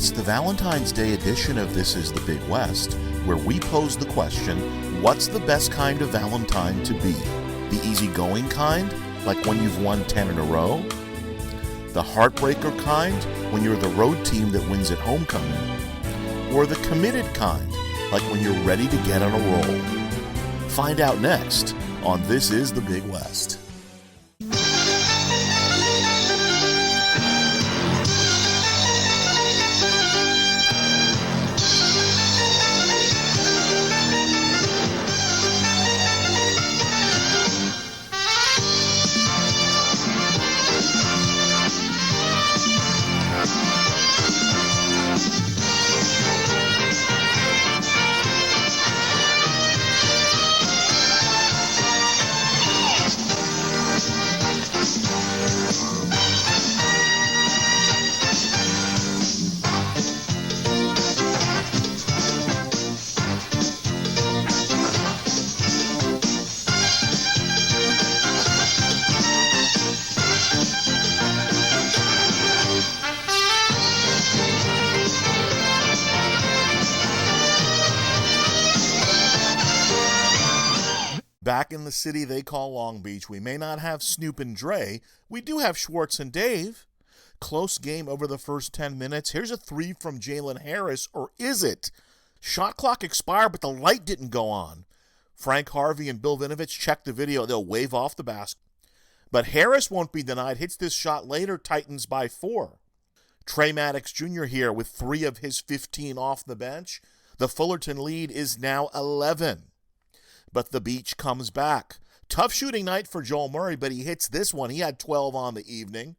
It's the Valentine's Day edition of This is the Big West, where we pose the question, what's the best kind of Valentine to be? The easygoing kind, like when you've won 10 in a row? The heartbreaker kind, when you're the road team that wins at homecoming? Or the committed kind, like when you're ready to get on a roll? Find out next on This is the Big West. Back in the city they call Long Beach, we may not have Snoop and Dre. We do have Schwartz and Dave. Close game over the first 10 minutes. Here's a three from Jalen Harris, or is it? Shot clock expired, but the light didn't go on. Frank Harvey and Bill Vinovich check the video. They'll wave off the basket. But Harris won't be denied. Hits this shot later, Titans by 4. Trey Maddox Jr. here with 3 of his 15 off the bench. The Fullerton lead is now 11. But the Beach comes back. Tough shooting night for Joel Murray, but he hits this one. He had 12 on the evening.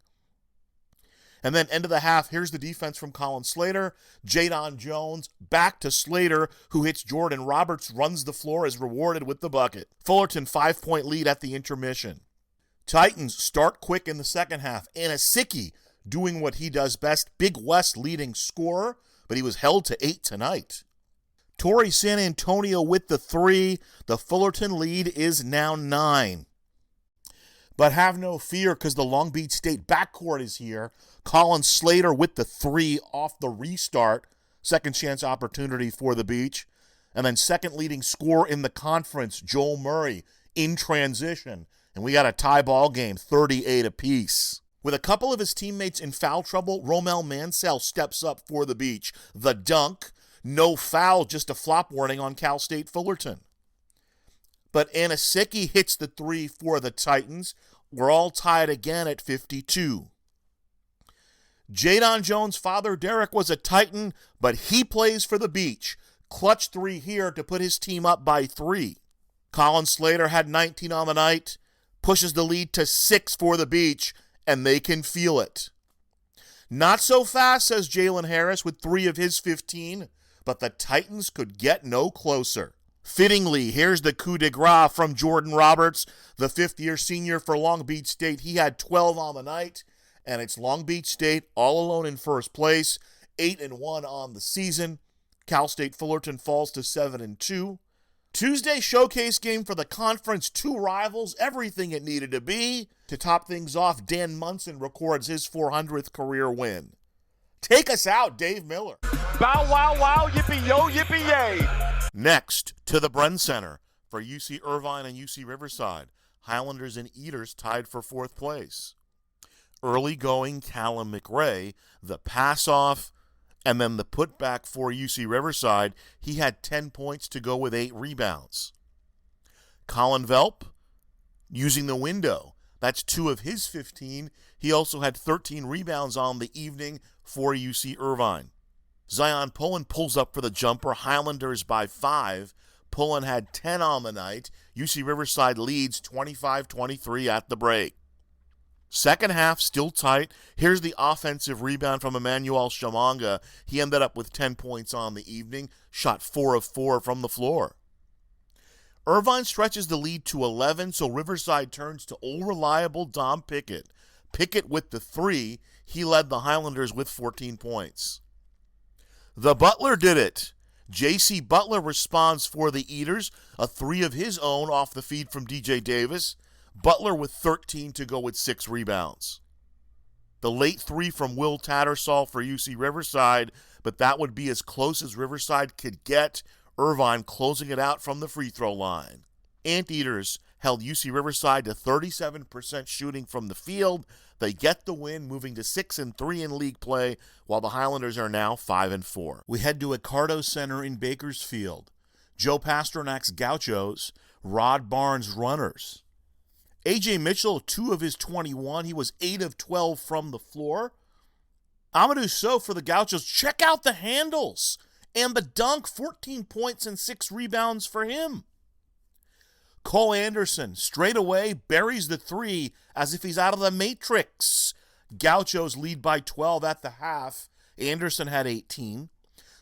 And then end of the half, here's the defense from Colin Slater. Jadon Jones back to Slater, who hits Jordan Roberts, runs the floor, is rewarded with the bucket. Fullerton 5-point lead at the intermission. Titans start quick in the second half. Anasicki doing what he does best. Big West leading scorer, but he was held to 8 tonight. Torrey San Antonio with the 3. The Fullerton lead is now 9. But have no fear, because the Long Beach State backcourt is here. Colin Slater with the 3 off the restart. Second chance opportunity for the Beach. And then second leading scorer in the conference, Joel Murray, in transition. And we got a tie ball game, 38 apiece. With a couple of his teammates in foul trouble, Romel Mansell steps up for the Beach. The dunk. No foul, just a flop warning on Cal State Fullerton. But Anasicki hits the 3 for the Titans. We're all tied again at 52. Jadon Jones' father, Derek, was a Titan, but he plays for the Beach. Clutch 3 here to put his team up by 3. Colin Slater had 19 on the night, pushes the lead to 6 for the Beach, and they can feel it. Not so fast, says Jalen Harris with 3 of his 15. But the Titans could get no closer. Fittingly, here's the coup de grace from Jordan Roberts, the fifth-year senior for Long Beach State. He had 12 on the night, and it's Long Beach State all alone in first place, 8-1 on the season. Cal State Fullerton falls to 7-2. Tuesday showcase game for the conference, 2 rivals, everything it needed to be. To top things off, Dan Munson records his 400th career win. Take us out, Dave Miller. Bow, wow, wow, yippee-yo, yippee-yay. Next, to the Bren Center for UC Irvine and UC Riverside. Highlanders and Eaters tied for 4th place. Early going Callum McRae, the pass-off, and then the putback for UC Riverside. He had 10 points to go with 8 rebounds. Colin Velp, using the window. That's 2 of his 15. He also had 13 rebounds on the evening for UC Irvine. Zion Pullen pulls up for the jumper. Highlanders by 5. Pullen had 10 on the night. UC Riverside leads 25-23 at the break. Second half, still tight. Here's the offensive rebound from Emmanuel Shamanga. He ended up with 10 points on the evening. Shot 4 of 4 from the floor. Irvine stretches the lead to 11, so Riverside turns to old reliable Dom Pickett. Pickett with the 3. He led the Highlanders with 14 points. The Butler did it. J.C. Butler responds for the Eaters, a 3 of his own off the feed from DJ Davis. Butler with 13 to go with 6 rebounds. The late 3 from Will Tattersall for UC Riverside, but that would be as close as Riverside could get. Irvine closing it out from the free throw line. Anteaters held UC Riverside to 37% shooting from the field. They get the win, moving to 6-3 in league play, while the Highlanders are now 5-4. We head to Accardo Center in Bakersfield. Joe Pasternak's Gauchos, Rod Barnes' Runners. A.J. Mitchell, 2 of his 21. He was 8 of 12 from the floor. Amadou Sow for the Gauchos. Check out the handles and the dunk. 14 points and 6 rebounds for him. Cole Anderson, straight away, buries the 3 as if he's out of the Matrix. Gauchos lead by 12 at the half. Anderson had 18.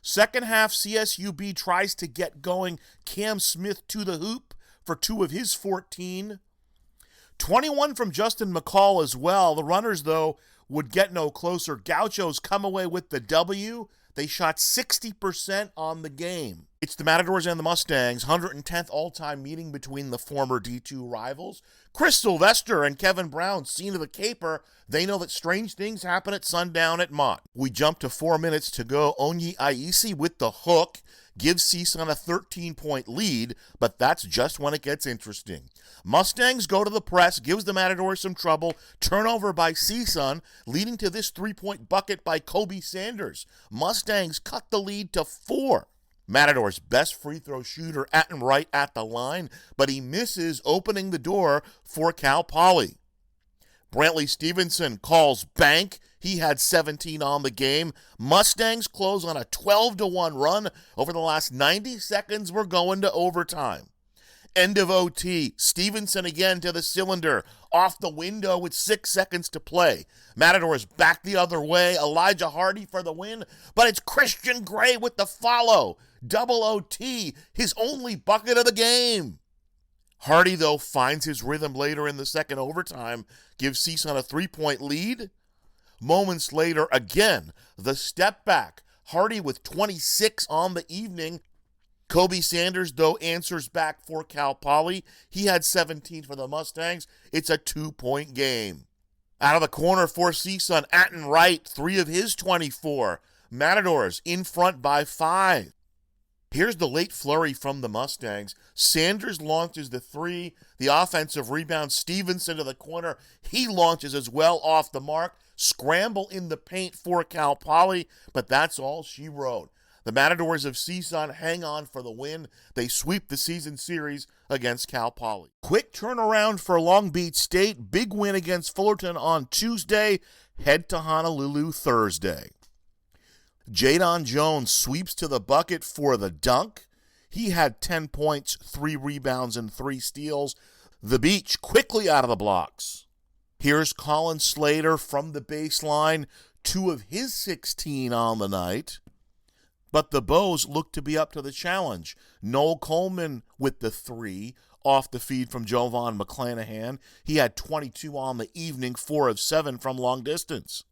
Second half, CSUB tries to get going. Cam Smith to the hoop for 2 of his 14. 21 from Justin McCall as well. The Runners, though, would get no closer. Gauchos come away with the W. They shot 60% on the game. It's the Matadors and the Mustangs, 110th all-time meeting between the former D2 rivals. Chris Sylvester and Kevin Brown, scene of the caper. They know that strange things happen at sundown at Mott. We jump to 4 minutes to go. Onyi Aisi with the hook gives CSUN a 13-point lead, but that's just when it gets interesting. Mustangs go to the press, gives the Matadors some trouble. Turnover by CSUN, leading to this 3-point bucket by Kobe Sanders. Mustangs cut the lead to 4. Matador's best free throw shooter, Atten Wright, at the line, but he misses, opening the door for Cal Poly. Brantley Stevenson calls bank. He had 17 on the game. Mustangs close on a 12-1 run. Over the last 90 seconds, we're going to overtime. End of OT. Stevenson again to the cylinder. Off the window with 6 seconds to play. Matadors back the other way. Elijah Hardy for the win. But it's Christian Gray with the follow. Double OT. His only bucket of the game. Hardy, though, finds his rhythm later in the second overtime. Gives CSUN a 3-point lead. Moments later, again, the step back. Hardy with 26 on the evening. Kobe Sanders, though, answers back for Cal Poly. He had 17 for the Mustangs. It's a 2-point game. Out of the corner for CSUN, Atten Wright, 3 of his 24. Matadors in front by 5. Here's the late flurry from the Mustangs. Sanders launches the 3. The offensive rebound, Stevenson to the corner. He launches as well off the mark. Scramble in the paint for Cal Poly, but that's all she wrote. The Matadors of CSUN hang on for the win. They sweep the season series against Cal Poly. Quick turnaround for Long Beach State. Big win against Fullerton on Tuesday. Head to Honolulu Thursday. Jadon Jones sweeps to the bucket for the dunk. He had 10 points, 3 rebounds, and 3 steals. The Beach quickly out of the blocks. Here's Colin Slater from the baseline. 2 of his 16 on the night. But the Bows look to be up to the challenge. Noel Coleman with the 3 off the feed from Jovan McClanahan. He had 22 on the evening, 4 of 7 from long distance.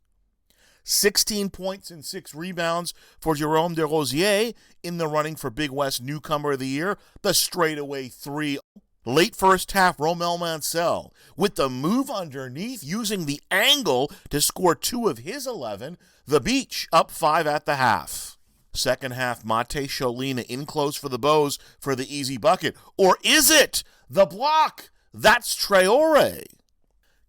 16 points and 6 rebounds for Jerome DeRosier in the running for Big West Newcomer of the Year. The straightaway 3. Late first half, Romel Mansell with the move underneath, using the angle to score 2 of his 11. The Beach up 5 at the half. Second half, Mate Sholina in close for the Bows for the easy bucket. Or is it the block? That's Traore.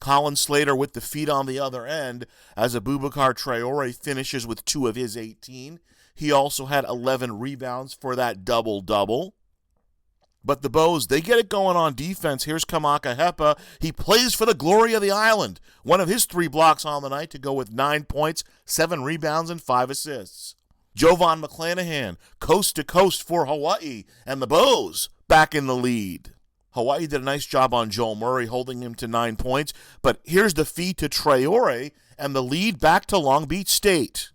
Colin Slater with the feed on the other end as Abubakar Traore finishes with 2 of his 18. He also had 11 rebounds for that double-double. But the Bows, they get it going on defense. Here's Kamaka Hepa. He plays for the glory of the island. One of his 3 blocks on the night to go with 9 points, 7 rebounds, and 5 assists. Jovan McClanahan, coast to coast for Hawaii, and the Bows back in the lead. Hawaii did a nice job on Joel Murray, holding him to 9 points, but here's the feed to Traore, and the lead back to Long Beach State.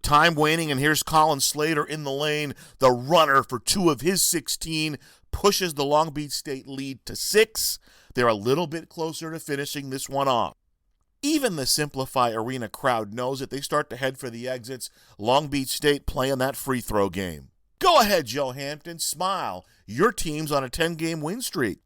Time waning, and here's Colin Slater in the lane. The runner for 2 of his 16 pushes the Long Beach State lead to 6. They're a little bit closer to finishing this one off. Even the Simplify Arena crowd knows that they start to head for the exits. Long Beach State playing that free throw game. Go ahead, Joe Hampton. Smile. Your team's on a 10-game win streak.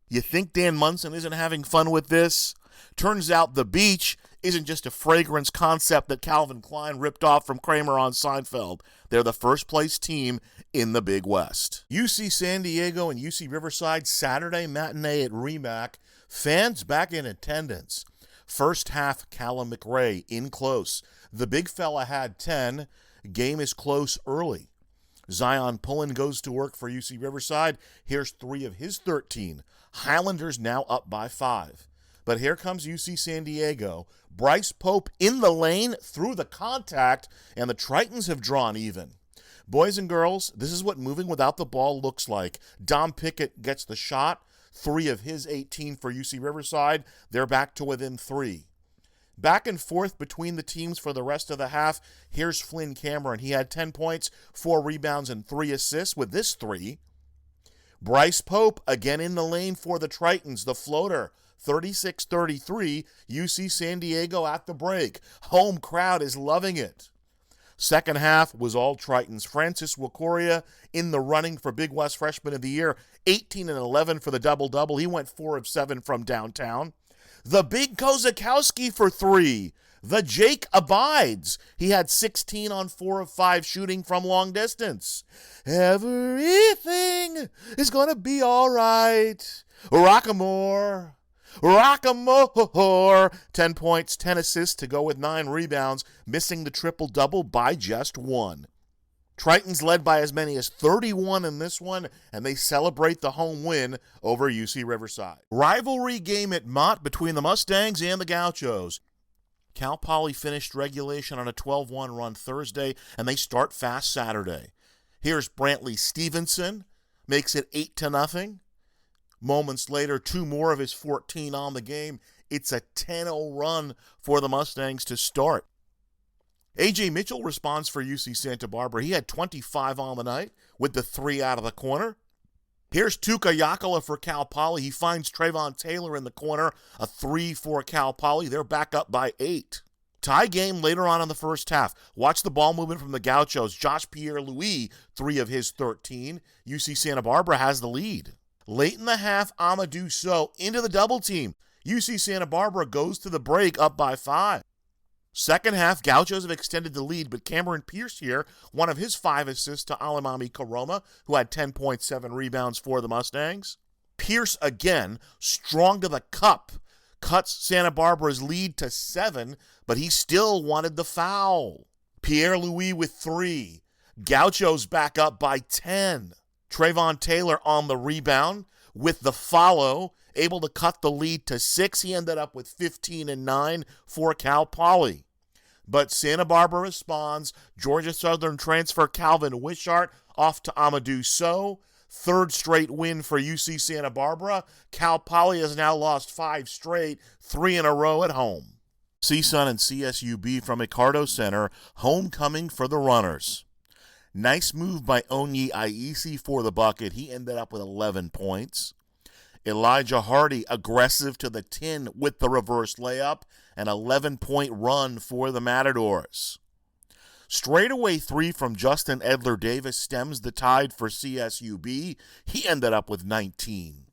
You think Dan Munson isn't having fun with this? Turns out the Beach isn't just a fragrance concept that Calvin Klein ripped off from Kramer on Seinfeld. They're the first-place team in the Big West. UC San Diego and UC Riverside, Saturday matinee at REMAC. Fans back in attendance. First half, Callum McRae in close. The big fella had 10. Game is close early. Zion Pullen goes to work for UC Riverside. Here's 3 of his 13. Highlanders now up by 5. But here comes UC San Diego. Bryce Pope in the lane through the contact, and the Tritons have drawn even. Boys and girls, this is what moving without the ball looks like. Dom Pickett gets the shot. 3 of his 18 for UC Riverside. They're back to within 3. Back and forth between the teams for the rest of the half. Here's Flynn Cameron. He had 10 points, 4 rebounds, and 3 assists with this 3. Bryce Pope again in the lane for the Tritons. The floater, 36-33, UC San Diego at the break. Home crowd is loving it. Second half was all Tritons. Francis Wakoria in the running for Big West Freshman of the Year, 18 and 11 for the double-double. He went 4 of 7 from downtown. The Big Kozakowski for 3. The Jake abides. He had 16 on 4 of 5 shooting from long distance. Everything is going to be all right. Rockamore. 10 points, 10 assists to go with 9 rebounds, missing the triple-double by just 1. Tritons led by as many as 31 in this one, and they celebrate the home win over UC Riverside. Rivalry game at Mott between the Mustangs and the Gauchos. Cal Poly finished regulation on a 12-1 run Thursday, and they start fast Saturday. Here's Brantley Stevenson, makes it 8-0. Moments later, 2 more of his 14 on the game. It's a 10-0 run for the Mustangs to start. A.J. Mitchell responds for UC Santa Barbara. He had 25 on the night with the 3 out of the corner. Here's Tuka Yakala for Cal Poly. He finds Trayvon Taylor in the corner, a 3 for Cal Poly. They're back up by 8. Tie game later on in the first half. Watch the ball movement from the Gauchos. Josh Pierre-Louis, 3 of his 13. UC Santa Barbara has the lead. Late in the half, Amadou Sow into the double team. UC Santa Barbara goes to the break up by 5. Second half, Gauchos have extended the lead, but Cameron Pierce here, 1 of his 5 assists to Alimami Karoma, who had 10.7 rebounds for the Mustangs. Pierce again, strong to the cup, cuts Santa Barbara's lead to 7, but he still wanted the foul. Pierre-Louis with 3. Gauchos back up by 10. Trayvon Taylor on the rebound with the follow, able to cut the lead to 6. He ended up with 15 and 9 for Cal Poly. But Santa Barbara responds. Georgia Southern transfer Calvin Wishart off to Amadou Sow. 3rd straight win for UC Santa Barbara. Cal Poly has now lost 5 straight, 3 in a row at home. CSUN and CSUB from Ricardo Center, homecoming for the runners. Nice move by Onyi Aisi for the bucket. He ended up with 11 points. Elijah Hardy aggressive to the tin with the reverse layup. An 11-point run for the Matadors. Straightaway 3 from Justin Edler-Davis stems the tide for CSUB. He ended up with 19.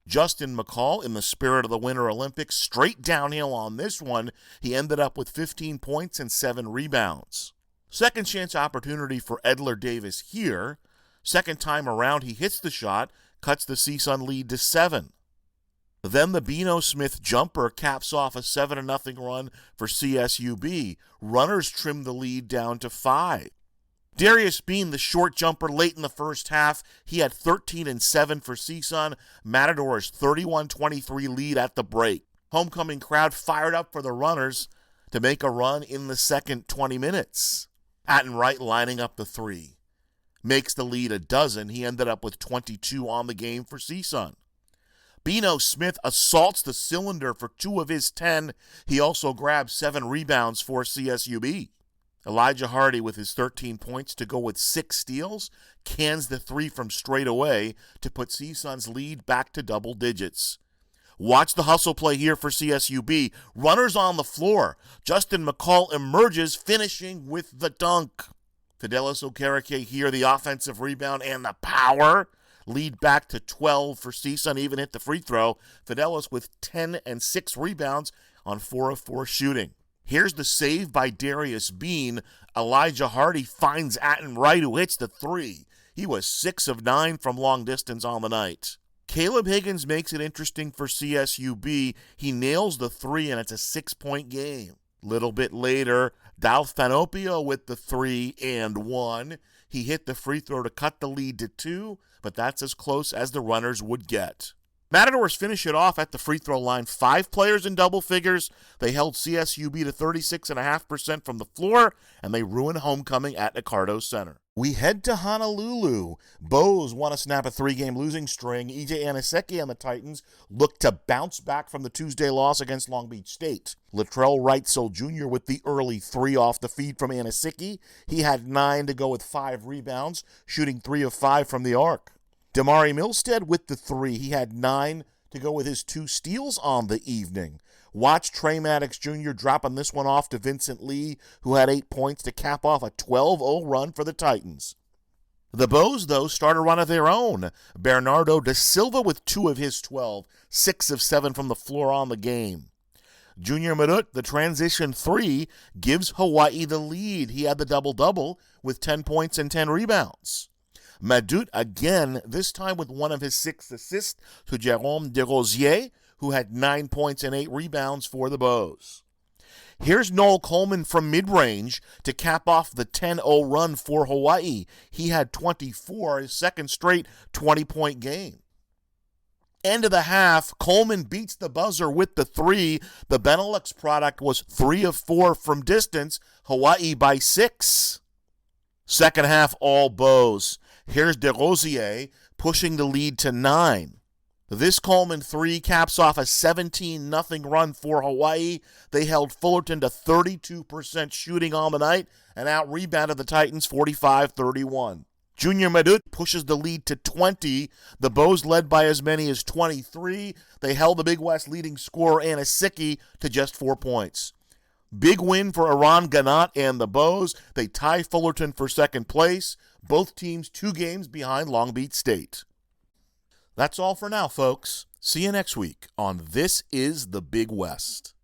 Justin McCall, in the spirit of the Winter Olympics, straight downhill on this one. He ended up with 15 points and 7 rebounds. Second chance opportunity for Edler-Davis here. Second time around, he hits the shot, cuts the CSUN lead to 7. Then the Bino Smith jumper caps off a 7-0 run for CSUB. Runners trim the lead down to 5. Darius Bean, the short jumper late in the first half. He had 13 and 7 for CSUN. Matadors 31-23 lead at the break. Homecoming crowd fired up for the runners to make a run in the second 20 minutes. Atten Wright lining up the 3. Makes the lead a dozen. He ended up with 22 on the game for CSUN. Bino Smith assaults the cylinder for 2 of his 10. He also grabs 7 rebounds for CSUB. Elijah Hardy with his 13 points to go with 6 steals, cans the 3 from straight away to put CSUN's lead back to double digits. Watch the hustle play here for CSUB. Runners on the floor. Justin McCall emerges, finishing with the dunk. Fidelis Okereke here, the offensive rebound and the power. Lead back to 12 for CSUN, even hit the free throw. Fidelis with 10 and 6 rebounds, on 4 of 4 shooting. Here's the save by Darius Bean. Elijah Hardy finds Atten Wright, who hits the 3. He was 6 of 9 from long distance on the night. Caleb Higgins makes it interesting for CSUB. He nails the 3, and it's a 6-point game. Little bit later, Dalfanopio with the 3 and 1. He hit the free throw to cut the lead to 2, but that's as close as the runners would get. Matadors finish it off at the free throw line. 5 players in double figures. They held CSUB to 36.5% from the floor, and they ruined homecoming at Ricardo Center. We head to Honolulu. Bows want to snap a 3-game losing string. EJ Aniseki and the Titans look to bounce back from the Tuesday loss against Long Beach State. Latrell Wrightsell Jr. with the early 3 off the feed from Aniseki. He had 9 to go with 5 rebounds, shooting 3 of 5 from the arc. Damari Milstead with the 3. He had 9 to go with his 2 steals on the evening. Watch Trey Maddox Jr. dropping this one off to Vincent Lee, who had 8 points to cap off a 12-0 run for the Titans. The Bows, though, start a run of their own. Bernardo da Silva with 2 of his 12, 6 of 7 from the floor on the game. Junior Madut, the transition 3, gives Hawaii the lead. He had the double-double with 10 points and 10 rebounds. Madut again, this time with 1 of his 6 assists to Jerome Desrosiers, who had 9 points and 8 rebounds for the Bows. Here's Noel Coleman from mid-range to cap off the 10-0 run for Hawaii. He had 24, his second straight 20-point game. End of the half, Coleman beats the buzzer with the 3. The Benelux product was 3 of 4 from distance, Hawaii by 6. Second half, all Bows. Here's Desrosiers pushing the lead to 9. This Coleman 3 caps off a 17-0 run for Hawaii. They held Fullerton to 32% shooting on the night and out-rebounded the Titans 45-31. Junior Madut pushes the lead to 20. The Bows led by as many as 23. They held the Big West leading scorer Aniseki to just 4 points. Big win for Iran Ganat and the Bows. They tie Fullerton for second place. Both teams 2 games behind Long Beach State. That's all for now, folks. See you next week on This is the Big West.